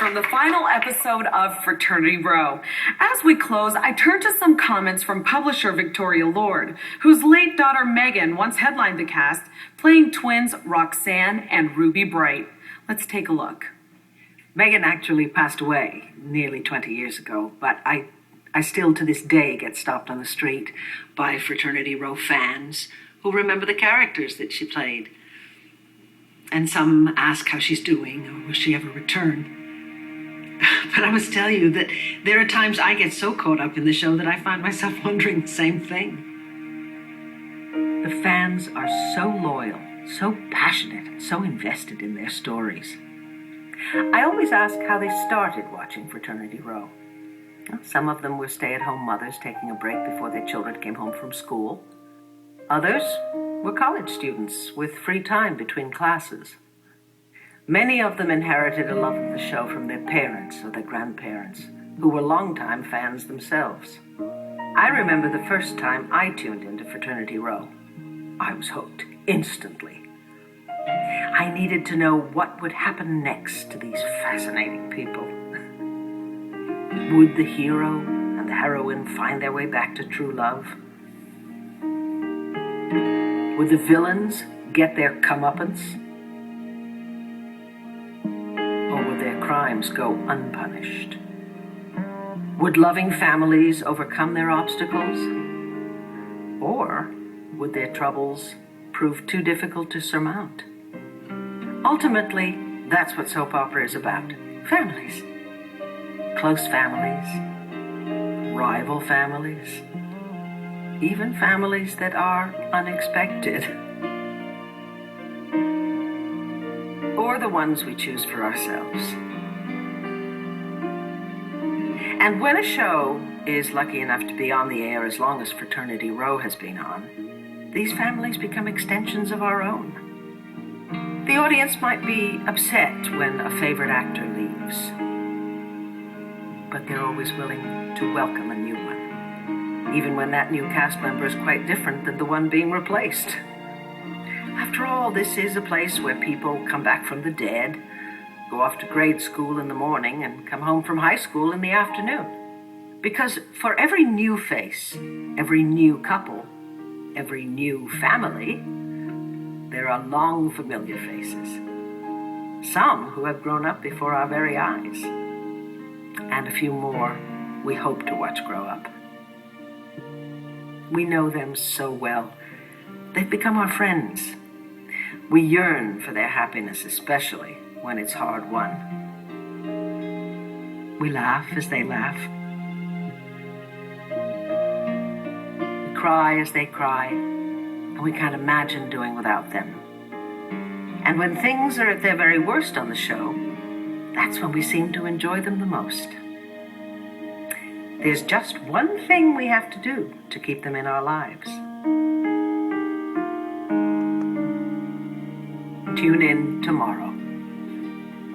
from the final episode of Fraternity Row. As we close, I turn to some comments from publisher Victoria Lord, whose late daughter Megan once headlined the cast, playing twins Roxanne and Ruby Bright. Let's take a look. Megan actually passed away nearly 20 years ago, but I still to this day get stopped on the street by Fraternity Row fans who remember the characters that she played. And some ask how she's doing, or will she ever return? But I must tell you that there are times I get so caught up in the show that I find myself wondering the same thing. The fans are so loyal, so passionate, and so invested in their stories. I always ask how they started watching Fraternity Row. Some of them were stay-at-home mothers taking a break before their children came home from school. Others were college students with free time between classes. Many of them inherited a love of the show from their parents or their grandparents, who were longtime fans themselves. I remember the first time I tuned into Fraternity Row. I was hooked instantly. I needed to know what would happen next to these fascinating people. Would the hero and the heroine find their way back to true love? Would the villains get their comeuppance? Or would their crimes go unpunished? Would loving families overcome their obstacles? Or would their troubles prove too difficult to surmount? Ultimately, that's what soap opera is about. Families. Close families. Rival families. Even families that are unexpected. Or the ones we choose for ourselves. And when a show is lucky enough to be on the air as long as Fraternity Row has been on, these families become extensions of our own. The audience might be upset when a favorite actor leaves, but they're always willing to welcome a new one, even when that new cast member is quite different than the one being replaced. After all, this is a place where people come back from the dead, go off to grade school in the morning, and come home from high school in the afternoon. Because for every new face, every new couple, every new family, there are long familiar faces. Some who have grown up before our very eyes. And a few more we hope to watch grow up. We know them so well. They've become our friends. We yearn for their happiness, especially when it's hard won. We laugh as they laugh. We cry as they cry, and we can't imagine doing without them. And when things are at their very worst on the show, that's when we seem to enjoy them the most. There's just one thing we have to do to keep them in our lives. Tune in tomorrow.